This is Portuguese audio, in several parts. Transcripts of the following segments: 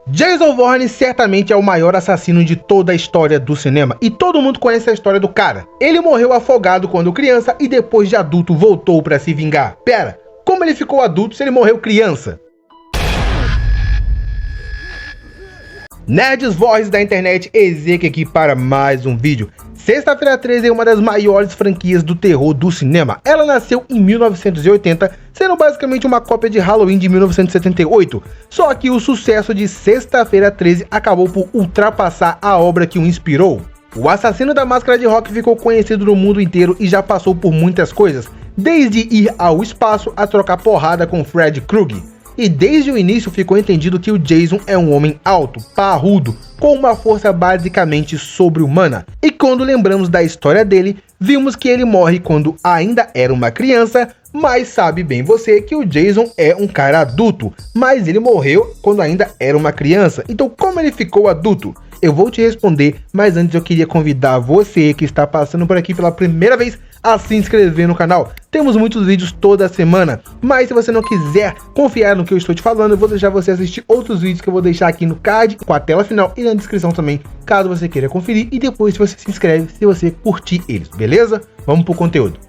Jason Voorhees certamente é o maior assassino de toda a história do cinema, e todo mundo conhece a história do cara. Ele morreu afogado quando criança e depois de adulto voltou pra se vingar. Pera, como ele ficou adulto se ele morreu criança? Nerds Voorhees da internet, Ezequiel aqui para mais um vídeo. Sexta-feira 13 é uma das maiores franquias do terror do cinema. Ela nasceu em 1980, sendo basicamente uma cópia de Halloween de 1978. Só que o sucesso de Sexta-feira 13 acabou por ultrapassar a obra que o inspirou. O assassino da máscara de rock ficou conhecido no mundo inteiro e já passou por muitas coisas, desde ir ao espaço a trocar porrada com Fred Krueger. E desde o início ficou entendido que o Jason é um homem alto, parrudo, com uma força basicamente sobre-humana. E quando lembramos da história dele, vimos que ele morre quando ainda era uma criança, mas sabe bem você que o Jason é um cara adulto, mas ele morreu quando ainda era uma criança. Então como ele ficou adulto? Eu vou te responder, mas antes eu queria convidar você que está passando por aqui pela primeira vez a se inscrever no canal. Temos muitos vídeos toda semana, mas se você não quiser confiar no que eu estou te falando, eu vou deixar você assistir outros vídeos que eu vou deixar aqui no card, com a tela final e na descrição também, caso você queira conferir, e depois você se inscreve se você curtir eles, beleza? Vamos pro conteúdo.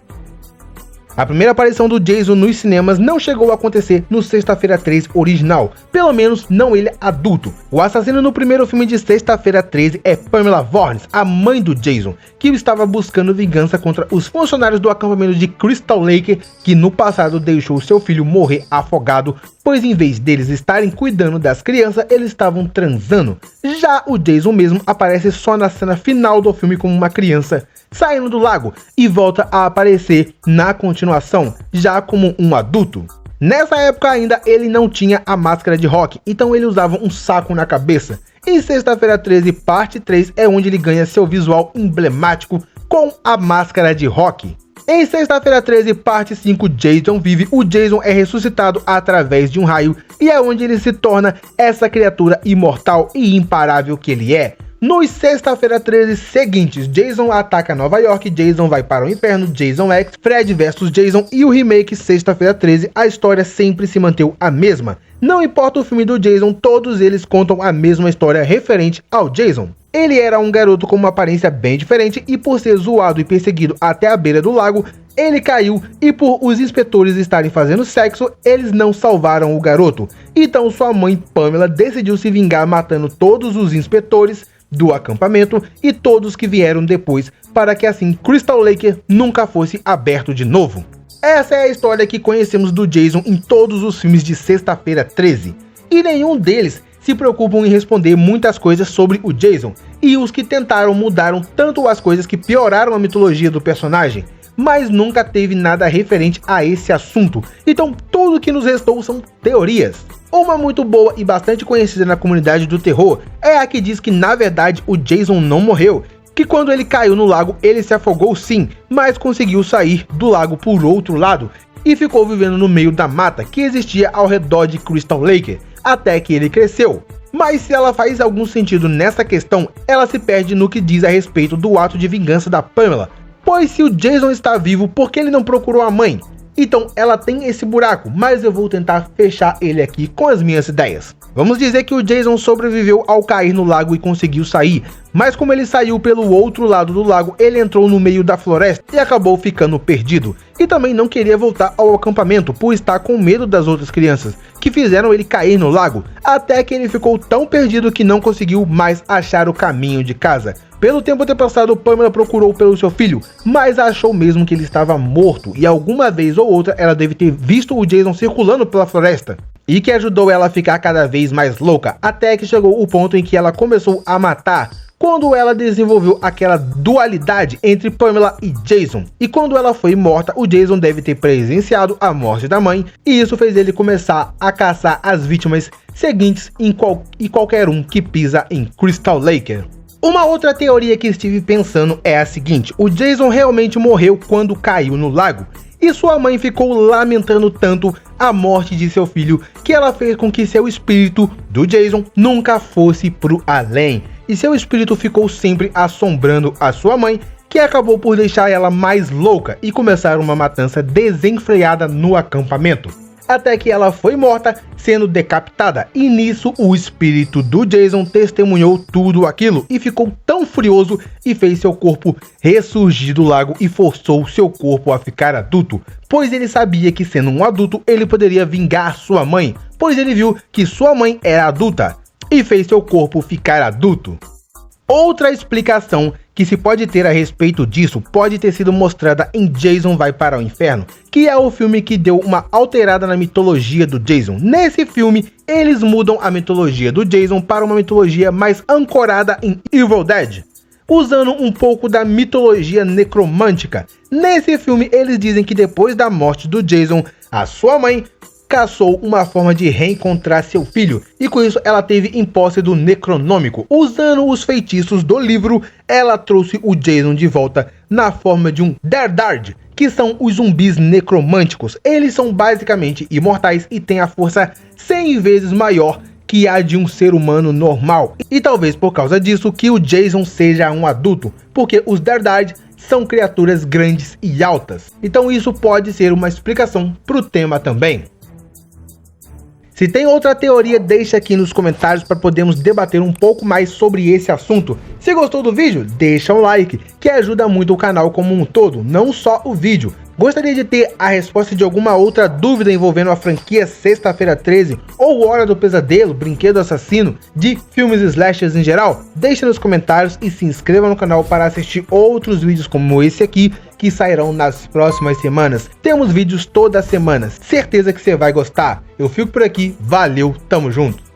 A primeira aparição do Jason nos cinemas não chegou a acontecer no Sexta-feira 13 original, pelo menos não ele adulto. O assassino no primeiro filme de Sexta-feira 13 é Pamela Voorhees, a mãe do Jason, que estava buscando vingança contra os funcionários do acampamento de Crystal Lake, que no passado deixou seu filho morrer afogado, pois em vez deles estarem cuidando das crianças, eles estavam transando. Já o Jason mesmo aparece só na cena final do filme como uma criança, saindo do lago, e volta a aparecer na continuação, já como um adulto. Nessa época ainda ele não tinha a máscara de rock, então ele usava um saco na cabeça. Em Sexta-feira 13 parte 3 é onde ele ganha seu visual emblemático com a máscara de rock. Em Sexta-feira 13 parte 5 Jason vive, o Jason é ressuscitado através de um raio e é onde ele se torna essa criatura imortal e imparável que ele é. Nos Sexta-feira 13 seguintes, Jason ataca Nova York, Jason vai para o inferno, Jason X, Fred vs Jason e o remake Sexta-feira 13, a história sempre se manteve a mesma. Não importa o filme do Jason, todos eles contam a mesma história referente ao Jason. Ele era um garoto com uma aparência bem diferente e por ser zoado e perseguido até a beira do lago, ele caiu e por os inspetores estarem fazendo sexo, eles não salvaram o garoto. Então sua mãe Pamela decidiu se vingar matando todos os inspetores do acampamento e todos que vieram depois, para que assim Crystal Lake nunca fosse aberto de novo. Essa é a história que conhecemos do Jason em todos os filmes de Sexta-feira 13, e nenhum deles se preocupam em responder muitas coisas sobre o Jason, e os que tentaram mudaram tanto as coisas que pioraram a mitologia do personagem, mas nunca teve nada referente a esse assunto, então tudo que nos restou são teorias. Uma muito boa e bastante conhecida na comunidade do terror é a que diz que na verdade o Jason não morreu, que quando ele caiu no lago ele se afogou sim, mas conseguiu sair do lago por outro lado e ficou vivendo no meio da mata que existia ao redor de Crystal Lake, até que ele cresceu. Mas se ela faz algum sentido nessa questão, ela se perde no que diz a respeito do ato de vingança da Pamela, pois se o Jason está vivo, por que ele não procurou a mãe? Então ela tem esse buraco, mas eu vou tentar fechar ele aqui com as minhas ideias. Vamos dizer que o Jason sobreviveu ao cair no lago e conseguiu sair, mas como ele saiu pelo outro lado do lago, ele entrou no meio da floresta e acabou ficando perdido. E também não queria voltar ao acampamento por estar com medo das outras crianças, que fizeram ele cair no lago, até que ele ficou tão perdido que não conseguiu mais achar o caminho de casa. Pelo tempo ter passado, Pamela procurou pelo seu filho, mas achou mesmo que ele estava morto, e alguma vez ou outra ela deve ter visto o Jason circulando pela floresta, e que ajudou ela a ficar cada vez mais louca, até que chegou o ponto em que ela começou a matar, quando ela desenvolveu aquela dualidade entre Pamela e Jason. E quando ela foi morta, o Jason deve ter presenciado a morte da mãe, e isso fez ele começar a caçar as vítimas seguintes em qualquer um que pisa em Crystal Lake. Uma outra teoria que estive pensando é a seguinte: o Jason realmente morreu quando caiu no lago, e sua mãe ficou lamentando tanto a morte de seu filho que ela fez com que seu espírito do Jason nunca fosse pro além, e seu espírito ficou sempre assombrando a sua mãe, que acabou por deixar ela mais louca e começar uma matança desenfreada no acampamento. até que ela foi morta, sendo decapitada. E nisso o espírito do Jason testemunhou tudo aquilo e ficou tão furioso e fez seu corpo ressurgir do lago e forçou seu corpo a ficar adulto, pois ele sabia que, sendo um adulto, ele poderia vingar sua mãe, pois ele viu que sua mãe era adulta e fez seu corpo ficar adulto. Outra explicação que se pode ter a respeito disso pode ter sido mostrada em Jason Vai para o Inferno, que é o filme que deu uma alterada na mitologia do Jason. Nesse filme, eles mudam a mitologia do Jason para uma mitologia mais ancorada em Evil Dead, usando um pouco da mitologia necromântica. Nesse filme, eles dizem que depois da morte do Jason, a sua mãe caçou uma forma de reencontrar seu filho, e com isso ela teve em posse do Necronômico. Usando os feitiços do livro, ela trouxe o Jason de volta na forma de um Dardard, que são os zumbis necromânticos. Eles são basicamente imortais e têm a força 100 vezes maior que a de um ser humano normal, e talvez por causa disso que o Jason seja um adulto, porque os Dardard são criaturas grandes e altas. Então isso pode ser uma explicação para o tema também. Se tem outra teoria, deixa aqui nos comentários para podermos debater um pouco mais sobre esse assunto. Se gostou do vídeo, deixa um like, que ajuda muito o canal como um todo, não só o vídeo. Gostaria de ter a resposta de alguma outra dúvida envolvendo a franquia Sexta-feira 13 ou Hora do Pesadelo, Brinquedo Assassino, de filmes slashers em geral? Deixa nos comentários e se inscreva no canal para assistir outros vídeos como esse aqui, que sairão nas próximas semanas. Temos vídeos toda semana, certeza que você vai gostar. Eu fico por aqui, valeu, tamo junto!